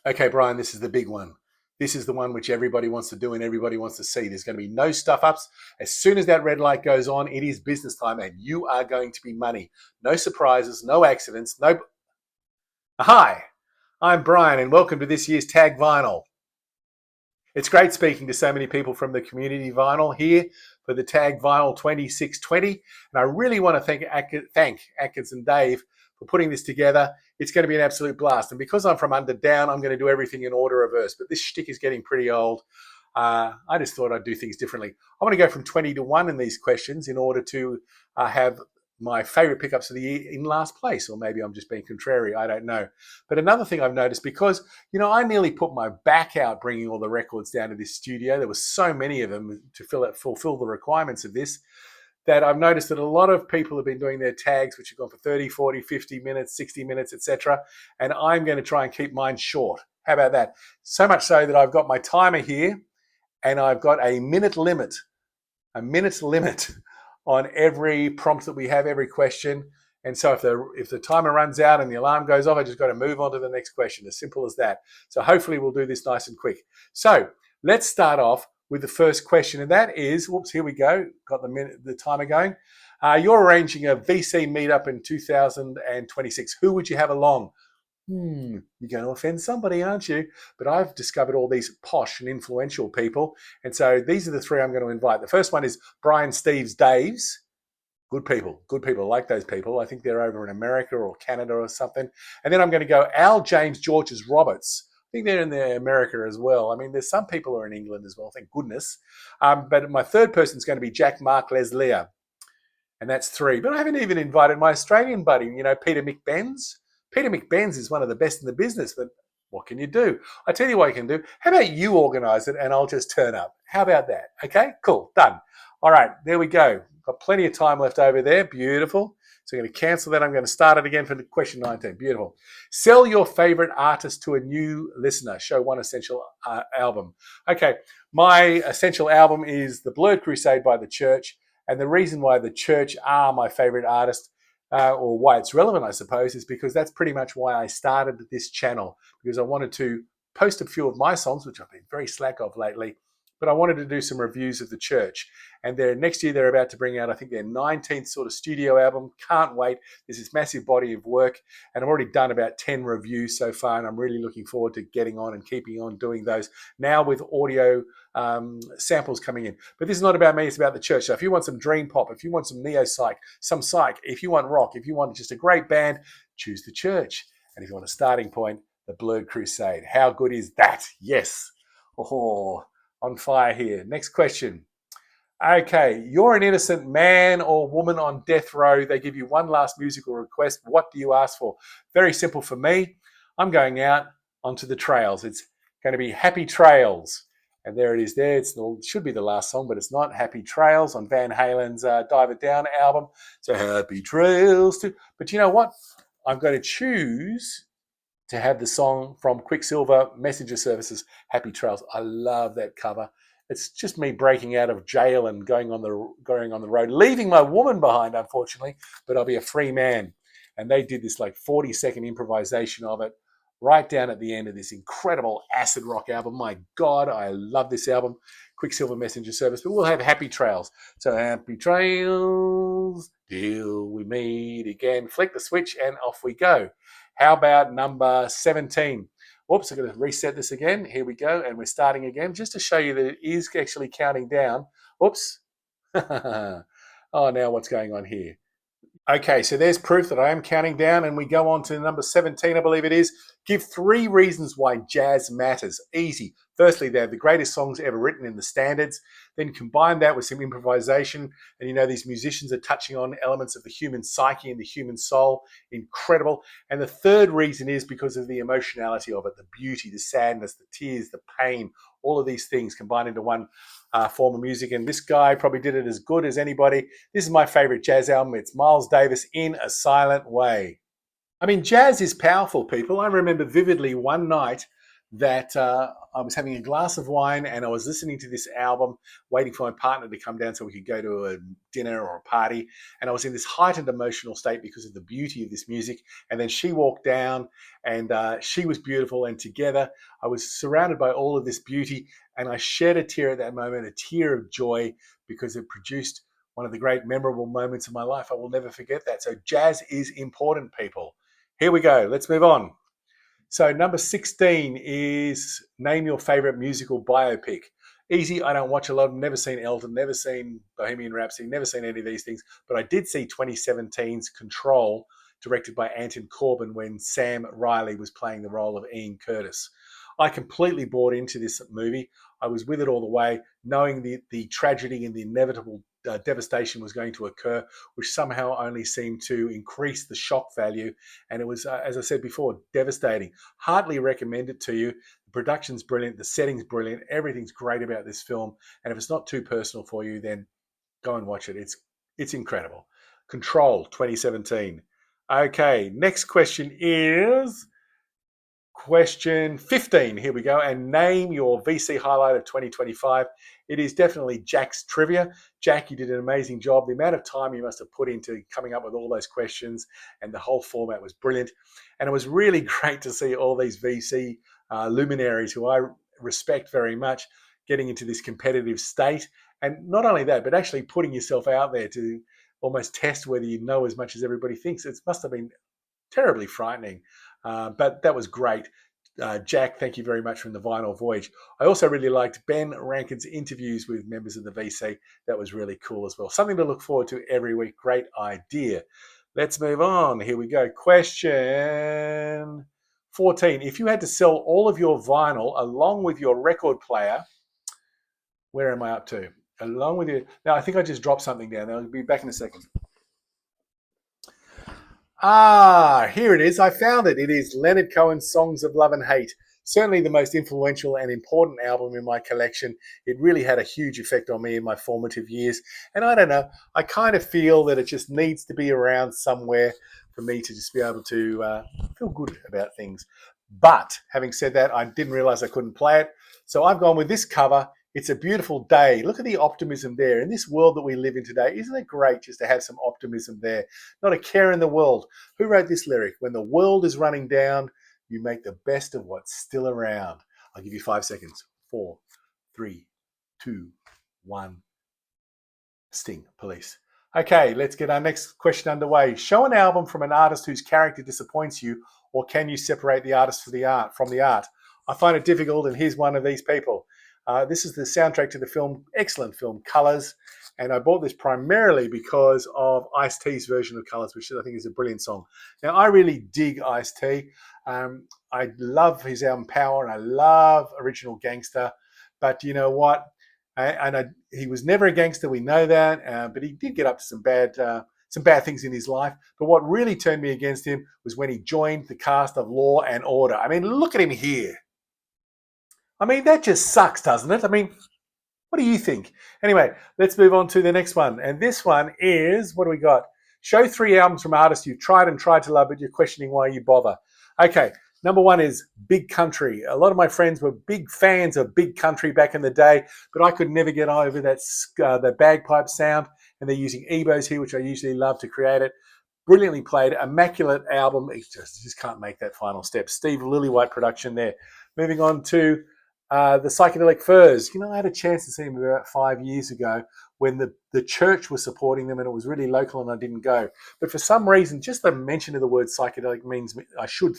Okay, Brian, this is the big one. This is the one which everybody wants to do and everybody wants to see. There's going to be no stuff ups. As soon as that red light goes on, it is business time and you are going to be money. No surprises, no accidents, no. Hi, I'm Brian and welcome to this year's Tag Vinyl. It's great speaking to so many people from the community vinyl here for the Tag Vinyl 2620. And I really want to thank Atkinson Dave for putting this together. It's going to be an absolute blast. And because I'm from under down, I'm going to do everything in order reverse. But this shtick is getting pretty old. I just thought I'd do things differently. I want to go from 20 to 1 in these questions in order to have my favorite pickups of the year in last place, or maybe I'm just being contrary, I don't know. But another thing I've noticed, because I nearly put my back out bringing all the records down to this studio. There were so many of them to fulfill the requirements of this, that I've noticed that a lot of people have been doing their tags, which have gone for 30, 40, 50 minutes, 60 minutes, etc. And I'm going to try and keep mine short. How about that? So much so that I've got my timer here and I've got a minute limit on every prompt that we have, every question. And so if the timer runs out and the alarm goes off, I just got to move on to the next question. As simple as that. So hopefully we'll do this nice and quick. So let's start off with the first question, and that is, whoops, here we go. Got the timer going. You're arranging a VC meetup in 2026. Who would you have along? You're going to offend somebody, aren't you? But I've discovered all these posh and influential people. And so these are the three I'm going to invite. The first one is Brian, Steve's, Dave's. Good people. I like those people. I think they're over in America or Canada or something. And then I'm going to go Al, James, George's, Roberts. I think they're in America as well. I mean, there's some people who are in England as well, thank goodness. But my third person is going to be Jack, Mark, Leslie. And that's three. But I haven't even invited my Australian buddy, Peter McBenz. Peter McBenz is one of the best in the business, but what can you do? I tell you what you can do. How about you organise it and I'll just turn up? How about that? Okay, cool, done. All right, there we go. Got plenty of time left over there. Beautiful. So I'm going to cancel that. I'm going to start it again for question 19. Beautiful. Sell your favorite artist to a new listener. Show one essential album. Okay, my essential album is The Blurred Crusade by The Church. And the reason why The Church are my favorite artist, or why it's relevant, I suppose, is because that's pretty much why I started this channel, because I wanted to post a few of my songs, which I've been very slack of lately, but I wanted to do some reviews of The Church. And next year they're about to bring out, I think, their 19th sort of studio album. Can't wait. There's this massive body of work, and I've already done about 10 reviews so far, and I'm really looking forward to getting on and keeping on doing those now with audio samples coming in. But this is not about me, it's about The Church. So if you want some dream pop, if you want some neo-psych, some psych, if you want rock, if you want just a great band, choose The Church. And if you want a starting point, The Blurred Crusade. How good is that? Yes. Oh, on fire here. Next question. Okay, you're an innocent man or woman on death row. They give you one last musical request. What do you ask for? Very simple for me. I'm going out onto the trails. It's going to be Happy Trails. And there it is there. It should be the last song, but it's not. Happy Trails on Van Halen's Dive It Down album. So Happy Trails too. But you know what? I'm going to choose to have the song from Quicksilver Messenger Services, Happy Trails. I love that cover. It's just me breaking out of jail and going on the road, leaving my woman behind, unfortunately, but I'll be a free man. And they did this like 40-second improvisation of it right down at the end of this incredible acid rock album. My God, I love this album, Quicksilver Messenger Service. But we'll have Happy Trails. So Happy Trails, till we meet again. Flick the switch and off we go. How about number 17? Whoops, I'm going to reset this again. Here we go, and we're starting again, just to show you that it is actually counting down. Whoops. Oh, now what's going on here? Okay, so there's proof that I am counting down, and we go on to number 17, I believe it is. Give 3 reasons why jazz matters. Easy. Firstly, they're the greatest songs ever written in the standards. Then combine that with some improvisation, and these musicians are touching on elements of the human psyche and the human soul. Incredible. And the third reason is because of the emotionality of it, the beauty, the sadness, the tears, the pain, all of these things combined into one form of music. And this guy probably did it as good as anybody. This is my favorite jazz album. It's Miles Davis, In a Silent Way. I mean, jazz is powerful, people. I remember vividly one night that I was having a glass of wine and I was listening to this album, waiting for my partner to come down so we could go to a dinner or a party. And I was in this heightened emotional state because of the beauty of this music. And then she walked down and she was beautiful. And together I was surrounded by all of this beauty. And I shed a tear at that moment, a tear of joy, because it produced one of the great memorable moments of my life. I will never forget that. So jazz is important, people. Here we go. Let's move on. So number 16 is name your favorite musical biopic. Easy, I don't watch a lot. I've never seen Elton, never seen Bohemian Rhapsody, never seen any of these things. But I did see 2017's Control, directed by Anton Corbijn, when Sam Riley was playing the role of Ian Curtis. I completely bought into this movie. I was with it all the way, knowing the tragedy and the inevitable devastation was going to occur, which somehow only seemed to increase the shock value. And it was, as I said before, devastating. Hardly recommend it to you. The production's brilliant, the setting's brilliant, everything's great about this film. And if it's not too personal for you, then go and watch it. It's incredible. Control 2017. Okay, next question is question 15. Here we go. And name your VC highlight of 2025. It is definitely Jack's trivia. Jack, you did an amazing job. The amount of time you must have put into coming up with all those questions and the whole format was brilliant. And it was really great to see all these VC luminaries who I respect very much getting into this competitive state. And not only that, but actually putting yourself out there to almost test whether you know as much as everybody thinks. It must have been terribly frightening. But that was great. Jack, thank you very much from the Vinyl Voyage. I also really liked Ben Rankin's interviews with members of the VC. That was really cool as well. Something to look forward to every week. Great idea. Let's move on. Here we go. Question 14. If you had to sell all of your vinyl along with your record player, where am I up to? Along with you. Now, I think I just dropped something down. I'll be back in a second. Here it is. I found it. It is Leonard Cohen's Songs of Love and Hate. Certainly the most influential and important album in my collection. It really had a huge effect on me in my formative years. And I don't know, I kind of feel that it just needs to be around somewhere for me to just be able to feel good about things. But having said that, I didn't realize I couldn't play it. So I've gone with this cover. It's a beautiful day. Look at the optimism there. In this world that we live in today, isn't it great just to have some optimism there? Not a care in the world. Who wrote this lyric? When the world is running down, you make the best of what's still around. I'll give you 5 seconds. 4, 3, 2, 1. Sting, police. Okay, let's get our next question underway. Show an album from an artist whose character disappoints you, or can you separate the artist from the art? I find it difficult, and here's one of these people. This is the soundtrack to the film, excellent film, Colors. And I bought this primarily because of Ice-T's version of Colors, which I think is a brilliant song. Now, I really dig Ice-T. I love his album Power, and I love Original Gangster. But you know what? He was never a gangster, we know that. But he did get up to some bad things in his life. But what really turned me against him was when he joined the cast of Law and Order. I mean, look at him here. I mean, that just sucks, doesn't it? I mean, what do you think? Anyway, let's move on to the next one. And this one is, what do we got? Show 3 albums from artists you've tried to love, but you're questioning why you bother. Okay, number 1 is Big Country. A lot of my friends were big fans of Big Country back in the day, but I could never get over that bagpipe sound. And they're using EBOs here, which I usually love to create it. Brilliantly played, immaculate album. It just can't make that final step. Steve Lillywhite production there. Moving on to the Psychedelic Furs. You know, I had a chance to see them about 5 years ago when the church was supporting them and it was really local and I didn't go. But for some reason, just the mention of the word psychedelic means I should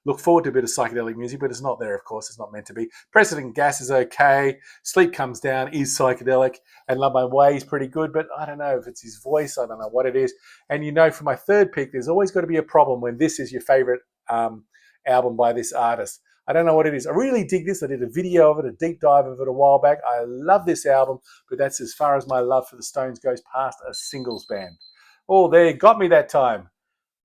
look forward to a bit of psychedelic music, but it's not there, of course. It's not meant to be. President Gas is okay. Sleep Comes Down is psychedelic. And Love My Way is pretty good, but I don't know if it's his voice. I don't know what it is. And you know, for my third pick, there's always got to be a problem when this is your favorite album by this artist. I don't know what it is. I really dig this. I did a video of it, a deep dive of it a while back. I love this album, but that's as far as my love for the Stones goes past a singles band. Oh, there, got me that time.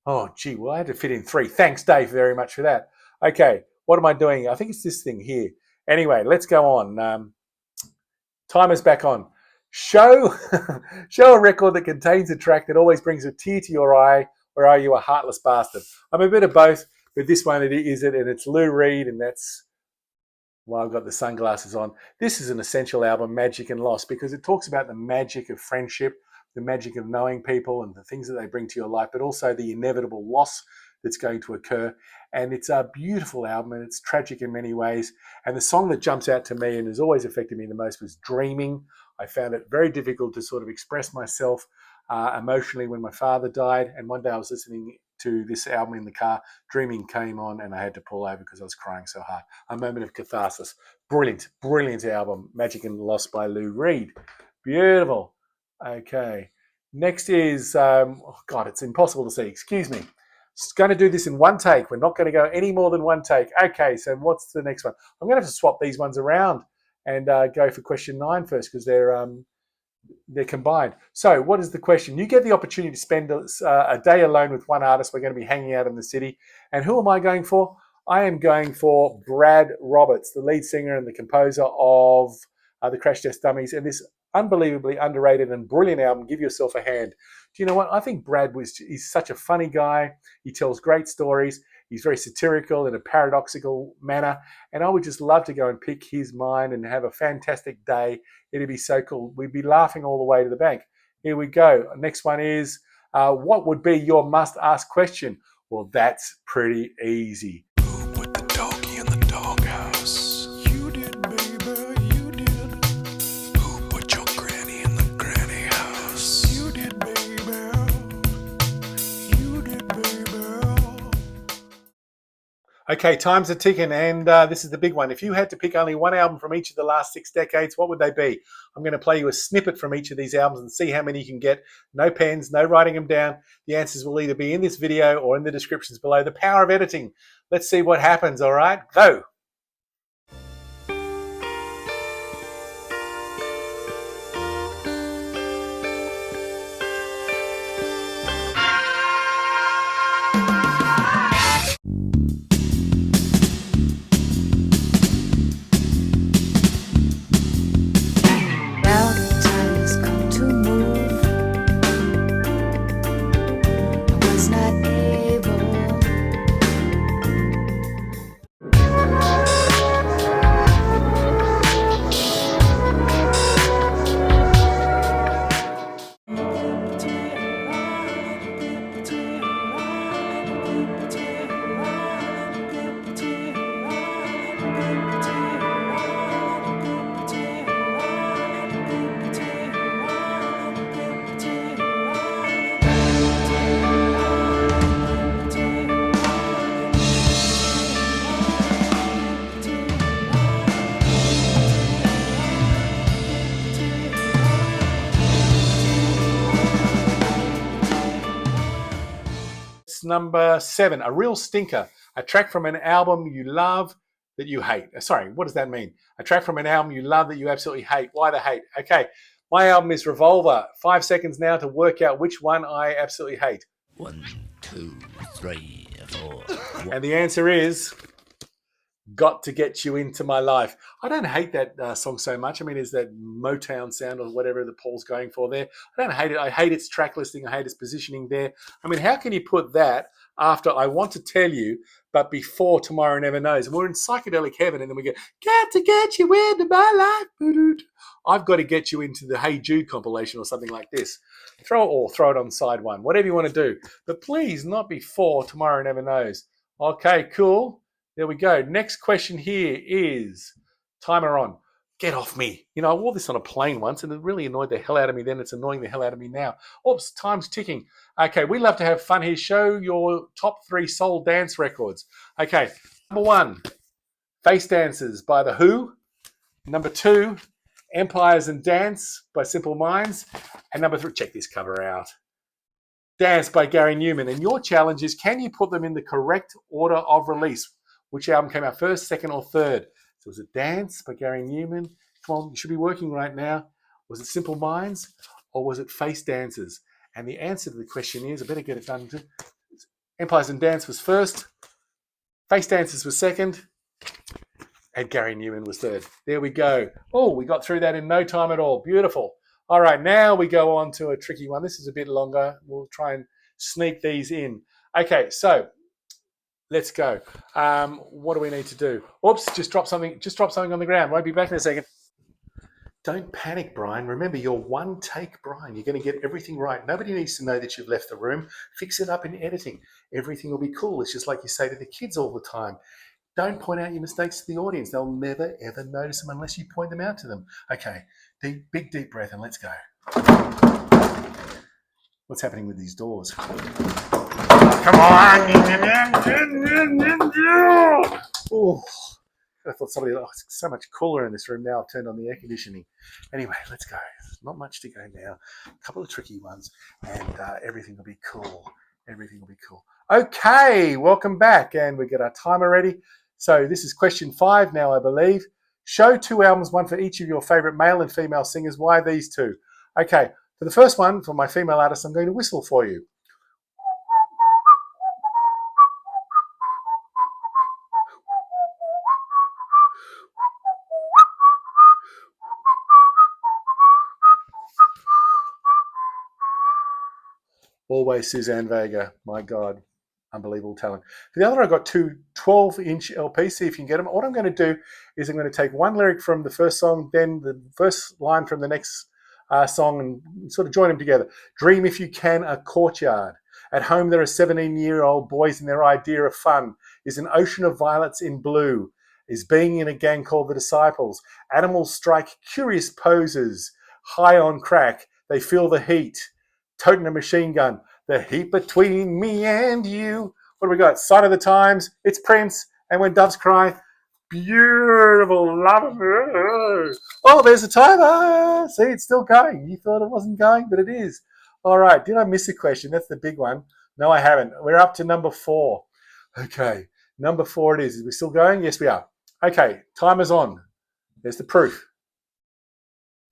Oh, gee, well, I had to fit in 3. Thanks, Dave, very much for that. Okay, what am I doing? I think it's this thing here. Anyway, let's go on. Timer's back on. Show a record that contains a track that always brings a tear to your eye, or are you a heartless bastard? I'm a bit of both. But this one, it is it, and it's Lou Reed, and that's Well, I've got the sunglasses on. This is an essential album, Magic and Loss, because it talks about the magic of friendship, the magic of knowing people and the things that they bring to your life, but also the inevitable loss that's going to occur. And it's a beautiful album, and it's tragic in many ways. And the song that jumps out to me and has always affected me the most was Dreaming. I found it very difficult to sort of express myself emotionally when my father died. And one day I was listening to this album in the car, Dreaming came on, and I had to pull over because I was crying so hard. A moment of catharsis. Brilliant, brilliant album, Magic and Loss by Lou Reed. Beautiful. Okay. Next is, oh God, it's impossible to see. Excuse me. Just going to do this in one take. We're not going to go any more than one take. Okay, so what's the next one? I'm going to have to swap these ones around and go for question 9 first because they're combined. So what is the question? You get the opportunity to spend a day alone with one artist. We're going to be hanging out in the city. And who am I going for? I am going for Brad Roberts, the lead singer and the composer of the Crash Test Dummies, and this unbelievably underrated and brilliant album, Give Yourself a Hand. Do you know what? I think Brad he's such a funny guy. He tells great stories. He's very satirical in a paradoxical manner. And I would just love to go and pick his mind and have a fantastic day. It'd be so cool. We'd be laughing all the way to the bank. Here we go. Next one is, what would be your must-ask question? Well, that's pretty easy. Who put the doggy in the doghouse? You did, baby, you did. Who put your granny in the granny house? You did, baby. You did, baby. Okay, time's are ticking, and this is the big one. If you had to pick only one album from each of the last 6 decades, what would they be? I'm going to play you a snippet from each of these albums and see how many you can get. No pens, no writing them down. The answers will either be in this video or in the descriptions below. The power of editing. Let's see what happens, all right? Go. Number 7, a real stinker. A track from an album you love that you hate. Sorry, what does that mean? A track from an album you love that you absolutely hate. Why the hate? Okay, my album is Revolver. 5 seconds now to work out which one I absolutely hate. 1, 2, 3, 4. And the answer is Got to Get You Into My Life. I don't hate that song so much. I mean, is that Motown sound or whatever that Paul's going for there? I don't hate it. I hate its track listing. I hate its positioning there. I mean, how can you put that after I Want to Tell You, but before Tomorrow Never Knows? And we're in psychedelic heaven, and then we go, got to get you into my life. I've got to get you into the Hey Jude compilation or something like this. Throw it on side 1, whatever you want to do. But please not before Tomorrow Never Knows. Okay, cool. There we go. Next question here is, timer on. Get off me. You know, I wore this on a plane once and it really annoyed the hell out of me then. It's annoying the hell out of me now. Oops, time's ticking. Okay, we love to have fun here. Show your top 3 soul dance records. Okay, number 1, Face Dancers by The Who. Number 2, Empires and Dance by Simple Minds. And number 3, check this cover out, Dance by Gary Newman. And your challenge is, can you put them in the correct order of release? Which album came out first, second, or third? So was it Dance by Gary Newman? Come on, you should be working right now. Was it Simple Minds or was it Face Dancers? And the answer to the question is, I better get it done. Empires and Dance was first, Face Dancers was second, and Gary Newman was third. There we go. Oh, we got through that in no time at all. Beautiful. All right, now we go on to a tricky one. This is a bit longer. We'll try and sneak these in. Okay, so Let's go. What do we need to do? Oops, just drop something. Just drop something on the ground. Won't be back in a second. Don't panic, Bryan. Remember, you're One Take Bryan. You're going to get everything right. Nobody needs to know that you've left the room. Fix it up in editing. Everything will be cool. It's just like you say to the kids all the time. Don't point out your mistakes to the audience. They'll never, ever notice them unless you point them out to them. Okay, deep breath and let's go. What's happening with these doors? Come on! Oh, I thought somebody, it's so much cooler in this room now. I've turned on the air conditioning. Anyway, let's go. Not much to go now. A couple of tricky ones, and everything will be cool. Everything will be cool. Okay, welcome back, and we get our timer ready. So this is question 5 now, I believe. Show 2 albums, one for each of your favorite male and female singers. Why these 2? Okay, for the first one, for my female artist, I'm going to whistle for you. Always Suzanne Vega. My God, unbelievable talent. For the other, I've got 2 12-inch LPs. See if you can get them. What I'm going to do is I'm going to take one lyric from the first song, then the first line from the next song, and sort of join them together. Dream if you can, a courtyard. At home, there are 17-year-old boys, and their idea of fun is an ocean of violets in blue, is being in a gang called the Disciples. Animals strike curious poses. High on crack, they feel the heat. Toting a machine gun. The heat between me and you. What do we got? Sign of the Times. It's Prince. And When Doves Cry. Beautiful. Love it. Oh, there's a timer. See, it's still going. You thought it wasn't going, but it is. All right. Did I miss a question? That's the big one. No, I haven't. We're up to number 4. Okay. Number 4 it is. Is we still going? Yes, we are. Okay. Timer's on. There's the proof.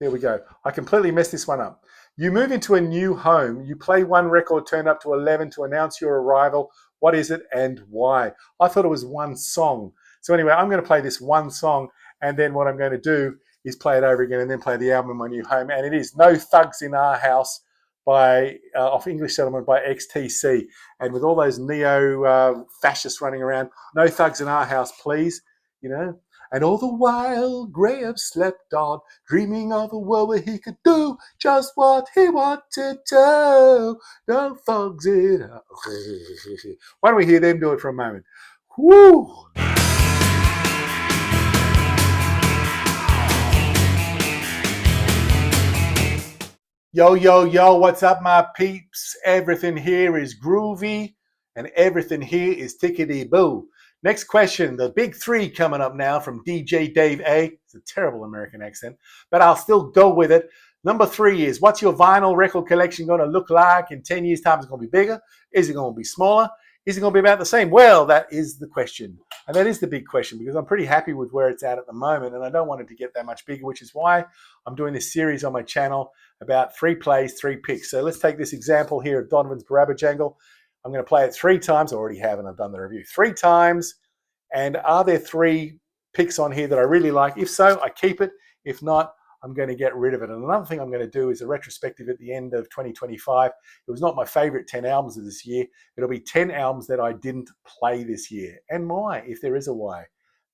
There we go. I completely messed this one up. You move into a new home. You play one record turned up to 11 to announce your arrival. What is it and why? I thought it was one song. So anyway, I'm going to play this one song, and then what I'm going to do is play it over again and then play the album in my new home. And it is No Thugs in Our House by off English Settlement by XTC. And with all those neo-fascists running around, no thugs in our house, please, you know. And all the while Graham slept on, dreaming of a world where he could do just what he wanted to. No thugs in our house. Why don't we hear them do it for a moment? Woo! Yo, yo, yo, what's up, my peeps? Everything here is groovy, and everything here is tickety-boo. Next question, the big 3 coming up now from DJ Dave A. It's a terrible American accent, but I'll still go with it. Number 3 is, what's your vinyl record collection going to look like in 10 years' time? Is it going to be bigger? Is it going to be smaller? Is it going to be about the same? Well, that is the question. And that is the big question, because I'm pretty happy with where it's at the moment, and I don't want it to get that much bigger, which is why I'm doing this series on my channel about 3 plays, 3 picks. So let's take this example here of Donovan's Barabba Jangle. I'm going to play it 3 times. I already have, and I've done the review 3 times. And are there 3 picks on here that I really like? If so, I keep it. If not, I'm going to get rid of it. And another thing I'm going to do is a retrospective at the end of 2025. It was not my favorite 10 albums of this year. It'll be 10 albums that I didn't play this year. And why, if there is a why.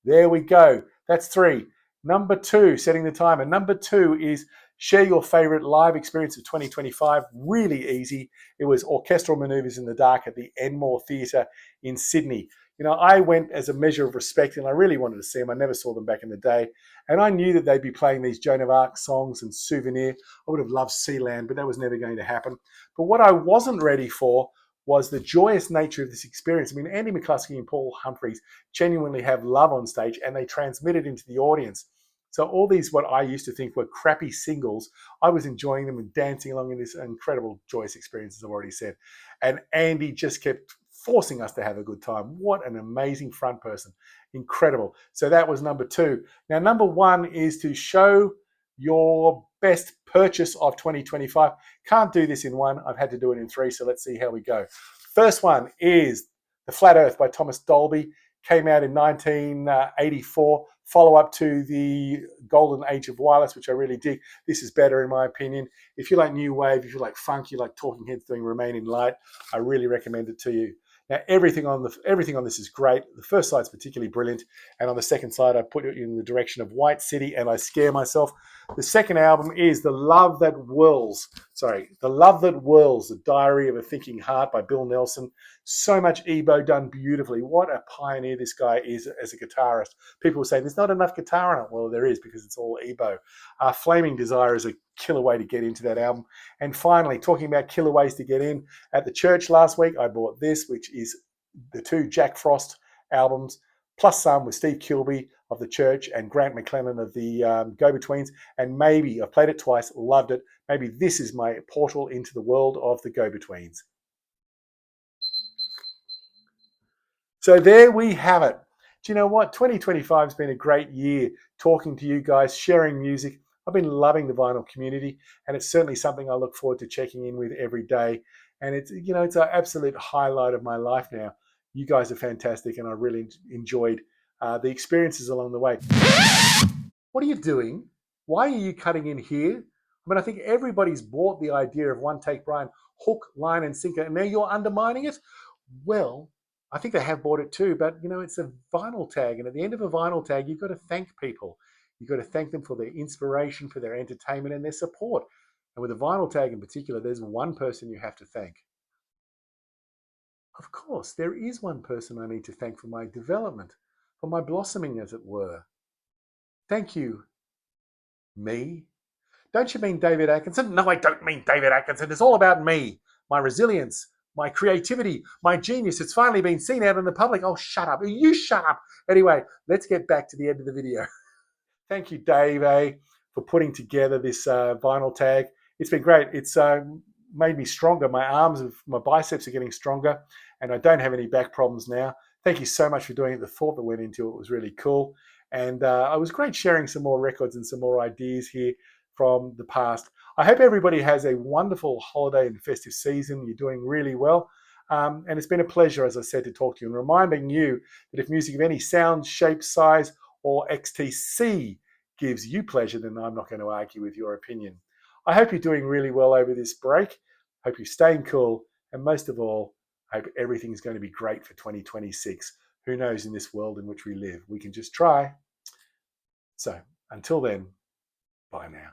There we go. That's 3. Number 2, setting the timer. Number 2 is share your favorite live experience of 2025. Really easy. It was Orchestral Maneuvers in the Dark at the Enmore Theatre in Sydney. You know, I went as a measure of respect, and I really wanted to see them. I never saw them back in the day. And I knew that they'd be playing these Joan of Arc songs and Souvenir. I would have loved Sealand, but that was never going to happen. But what I wasn't ready for was the joyous nature of this experience. I mean, Andy McCluskey and Paul Humphreys genuinely have love on stage, and they transmit it into the audience. So all these, what I used to think were crappy singles, I was enjoying them and dancing along in this incredible, joyous experience, as I've already said. And Andy just kept forcing us to have a good time. What an amazing front person. Incredible. So that was number 2. Now, number 1 is to show your best purchase of 2025. Can't do this in 1. I've had to do it in 3, so let's see how we go. First one is The Flat Earth by Thomas Dolby. Came out in 1984. Follow-up to the Golden Age of Wireless, which I really dig. This is better in my opinion. If you like new wave, if you like funk, you like Talking Heads doing Remain in Light, I really recommend it to you. Now, everything on this is great. The first side's particularly brilliant, and on the second side, I put it in the direction of White City, and I scare myself. The second album is The Love That Whirls. The Love That Whirls, The Diary of a Thinking Heart by Bill Nelson. So much EBO done beautifully. What a pioneer this guy is as a guitarist. People say there's not enough guitar on it. Well, there is, because it's all EBO. Flaming Desire is a killer way to get into that album. And finally, talking about killer ways to get in, at the church last week, I bought this, which is the 2 Jack Frost albums, plus some with Steve Kilbey of the Church and Grant McLennan of the Go-Betweens. And maybe, I've played it twice, loved it. Maybe this is my portal into the world of the Go-Betweens. So there we have it. Do you know what? 2025 has been a great year talking to you guys, sharing music. I've been loving the vinyl community, and it's certainly something I look forward to checking in with every day. And it's an absolute highlight of my life now. You guys are fantastic, and I really enjoyed the experiences along the way. What are you doing? Why are you cutting in here? I mean, I think everybody's bought the idea of One Take Bryan, hook, line, and sinker, and now you're undermining it? Well, I think they have bought it too, but it's a vinyl tag, and at the end of a vinyl tag, you've got to thank people. You've got to thank them for their inspiration, for their entertainment, and their support. And with a vinyl tag in particular, there's one person you have to thank. Of course, there is one person I need to thank for my development, for my blossoming, as it were. Thank you. Me? Don't you mean David Atkinson? No, I don't mean David Atkinson. It's all about me, my resilience, my creativity, my genius. It's finally been seen out in the public. Oh, shut up. You shut up. Anyway, let's get back to the end of the video. Thank you, Dave, for putting together this vinyl tag. It's been great. It's made me stronger. My biceps are getting stronger, and I don't have any back problems now. Thank you so much for doing it. The thought that went into it was really cool. And it was great sharing some more records and some more ideas here from the past. I hope everybody has a wonderful holiday and festive season. You're doing really well. And it's been a pleasure, as I said, to talk to you and reminding you that if music of any sound, shape, size, or XTC gives you pleasure, then I'm not going to argue with your opinion. I hope you're doing really well over this break. Hope you're staying cool. And most of all, I hope everything's going to be great for 2026. Who knows, in this world in which we live? We can just try. So until then, bye now.